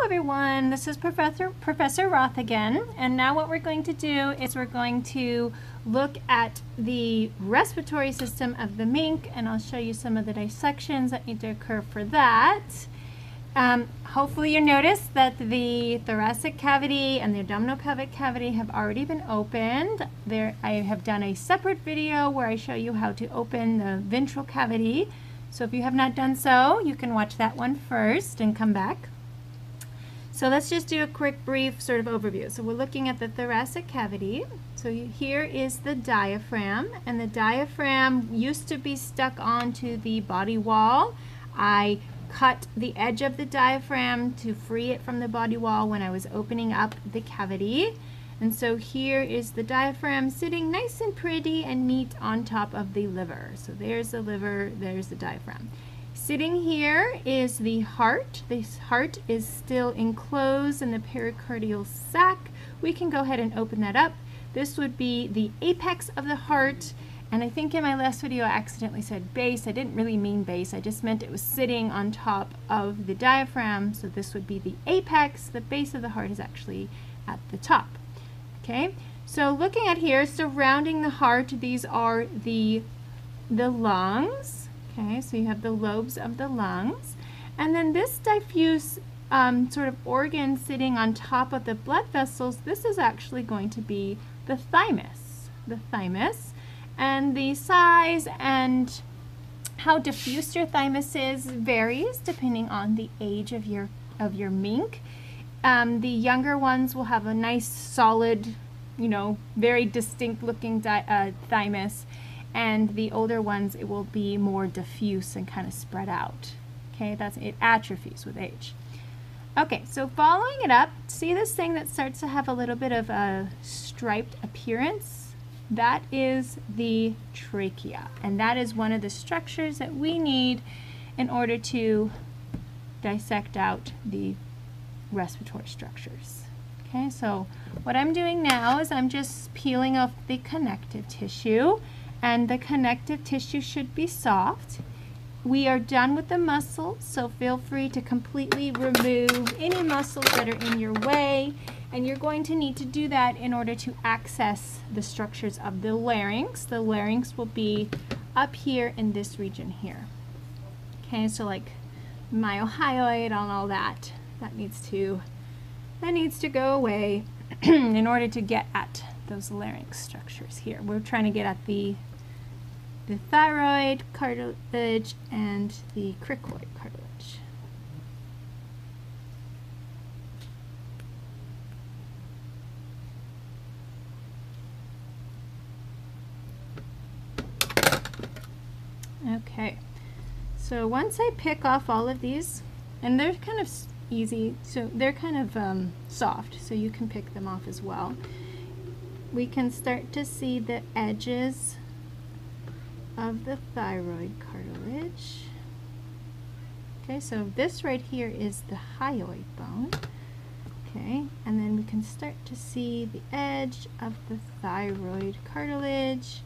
everyone, this is Professor Roth again, and now what we're going to do is we're going to look at the respiratory system of the mink, and I'll show you some of the dissections that need to occur for that. Hopefully you noticed that the thoracic cavity and the abdominopelvic cavity have already been opened. I have done a separate video where I show you how to open the ventral cavity. So if you have not done so, you can watch that one first and come back. So let's just do a quick, brief sort of overview. So we're looking at the thoracic cavity. So here is the diaphragm, and the diaphragm used to be stuck onto the body wall. I cut the edge of the diaphragm to free it from the body wall when I was opening up the cavity. And so here is the diaphragm sitting nice and pretty and neat on top of the liver. So there's the liver, there's the diaphragm. Sitting here is the heart. This heart is still enclosed in the pericardial sac. We can go ahead and open that up. This would be the apex of the heart. And I think in my last video I accidentally said base. I didn't really mean base. I just meant it was sitting on top of the diaphragm. So this would be the apex. The base of the heart is actually at the top. Okay, so looking at here, surrounding the heart, these are the lungs. Okay, so you have the lobes of the lungs. And then this diffuse sort of organ sitting on top of the blood vessels, this is actually going to be the thymus. The thymus. And the size and how diffuse your thymus is varies depending on the age of your mink. The younger ones will have a nice solid, very distinct looking thymus, and the older ones, it will be more diffuse and kind of spread out. Okay, it atrophies with age. Okay, so following it up, see this thing that starts to have a little bit of a striped appearance? That is the trachea, and that is one of the structures that we need in order to dissect out the respiratory structures. Okay, so what I'm doing now is I'm just peeling off the connective tissue, and the connective tissue should be soft. We are done with the muscles, so feel free to completely remove any muscles that are in your way, and you're going to need to do that in order to access the structures of the larynx. The larynx will be up here in this region here. Okay, so like myohyoid and all that. That needs to go away in order to get at those larynx structures here. We're trying to get at the thyroid cartilage and the cricoid cartilage. Okay, so once I pick off all of these, and they're kind of easy, so they're kind of soft, so you can pick them off as well. We can start to see the edges of the thyroid cartilage. Okay, so this right here is the hyoid bone. Okay, and then we can start to see the edge of the thyroid cartilage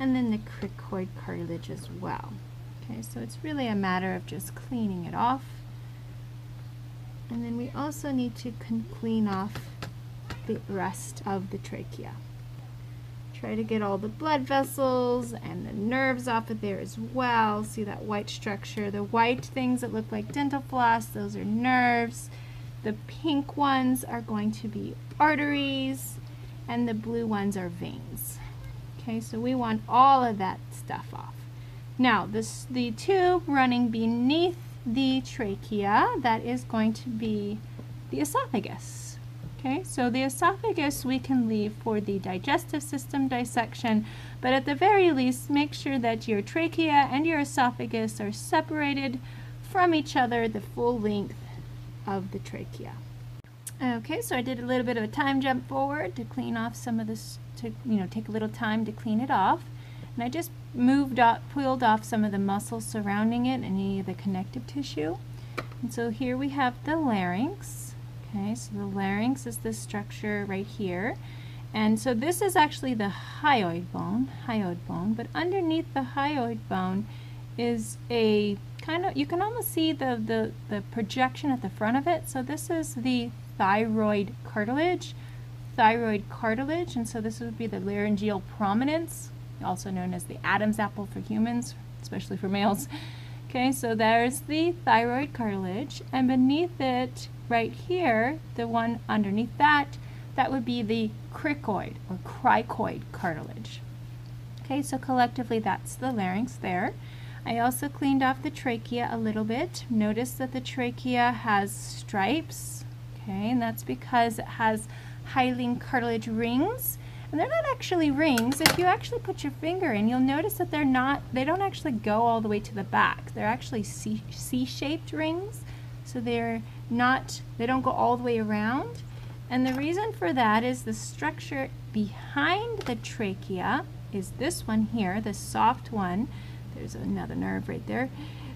and then the cricoid cartilage as well. Okay, so it's really a matter of just cleaning it off. And then we also need to clean off the rest of the trachea. Try to get all the blood vessels and the nerves off of there as well. See that white structure? The white things that look like dental floss, those are nerves. The pink ones are going to be arteries, and the blue ones are veins. Okay, so we want all of that stuff off. Now, the tube running beneath the trachea, that is going to be the esophagus. Okay, so the esophagus we can leave for the digestive system dissection, but at the very least make sure that your trachea and your esophagus are separated from each other the full length of the trachea. Okay, so I did a little bit of a time jump forward to clean off some of this, to take a little time to clean it off. And I just peeled off some of the muscles surrounding it and any of the connective tissue. And so here we have the larynx. Okay, so the larynx is this structure right here. And so this is actually the hyoid bone, but underneath the hyoid bone is a kind of, you can almost see the projection at the front of it. So this is the thyroid cartilage, and so this would be the laryngeal prominence, also known as the Adam's apple for humans, especially for males. Okay, so there's the thyroid cartilage, and beneath it, right here, the one underneath that, that would be the cricoid or cricoid cartilage. Okay, so collectively that's the larynx there. I also cleaned off the trachea a little bit. Notice that the trachea has stripes, okay, and that's because it has hyaline cartilage rings. And they're not actually rings. If you actually put your finger in, you'll notice that they don't actually go all the way to the back. They're actually C-shaped rings. So they don't go all the way around. And the reason for that is the structure behind the trachea is this one here, the soft one. There's another nerve right there.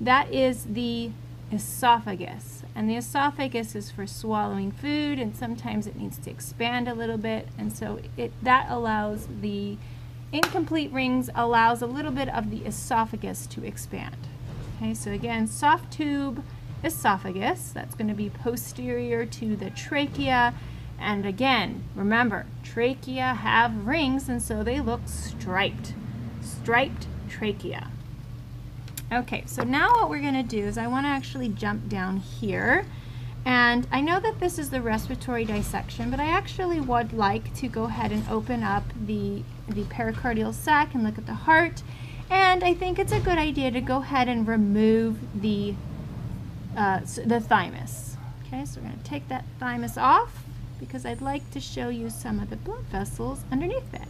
That is the esophagus. And the esophagus is for swallowing food, and sometimes it needs to expand a little bit, and so that allows the incomplete rings allows a little bit of the esophagus to expand. Okay, so again, soft tube esophagus, that's going to be posterior to the trachea, and again, remember, trachea have rings, and so they look striped trachea. Okay, so now what we're going to do is I want to actually jump down here, and I know that this is the respiratory dissection, but I actually would like to go ahead and open up the pericardial sac and look at the heart, and I think it's a good idea to go ahead and remove the thymus. Okay, so we're going to take that thymus off because I'd like to show you some of the blood vessels underneath it.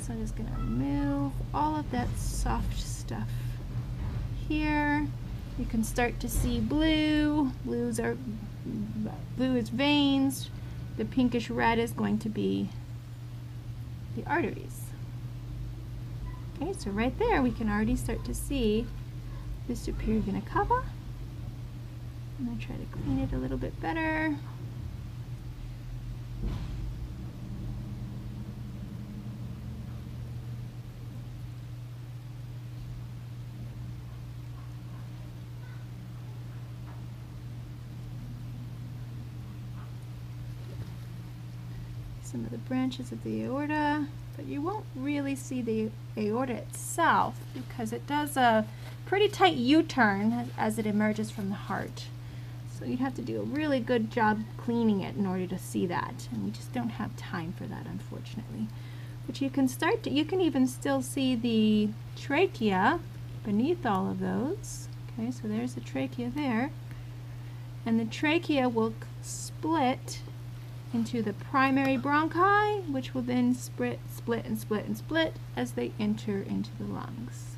So I'm just going to remove all of that soft stuff here. You can start to see blue. Blue is veins. The pinkish red is going to be the arteries. Okay, so right there we can already start to see the superior vena cava. I'm going to try to clean it a little bit better. Some of the branches of the aorta, but you won't really see the aorta itself because it does a pretty tight U-turn as it emerges from the heart. So you'd have to do a really good job cleaning it in order to see that, and we just don't have time for that, unfortunately. But you can even still see the trachea beneath all of those. Okay, so there's the trachea there, and the trachea will split into the primary bronchi, which will then split as they enter into the lungs.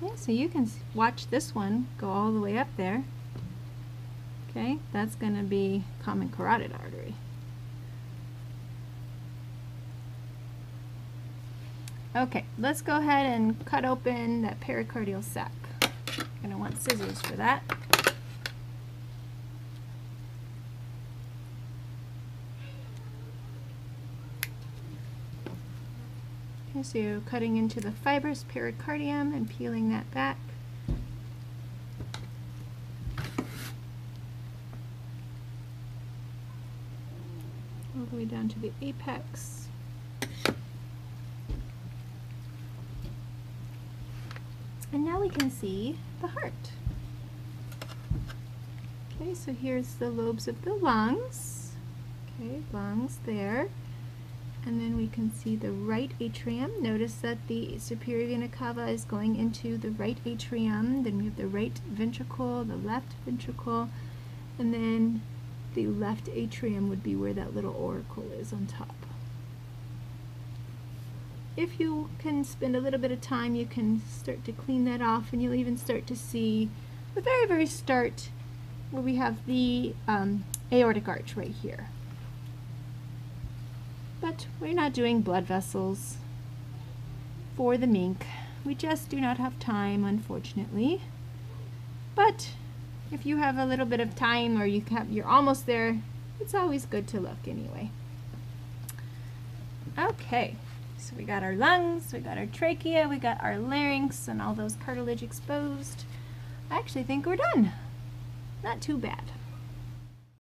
Okay, so you can watch this one go all the way up there. Okay, that's going to be common carotid artery. Okay, let's go ahead and cut open that pericardial sac. You're going to want scissors for that. Okay, so you're cutting into the fibrous pericardium and peeling that back. All the way down to the apex. And now we can see the heart. Okay, so here's the lobes of the lungs. Okay, lungs there. And then we can see the right atrium. Notice that the superior vena cava is going into the right atrium. Then we have the right ventricle, the left ventricle, and then the left atrium would be where that little auricle is on top. If you can spend a little bit of time, you can start to clean that off, and you'll even start to see the very, very start where we have the aortic arch right here. But we're not doing blood vessels for the mink. We just do not have time, unfortunately. But if you have a little bit of time or you're almost there, it's always good to look anyway. Okay, so we got our lungs, we got our trachea, we got our larynx and all those cartilage exposed. I actually think we're done. Not too bad.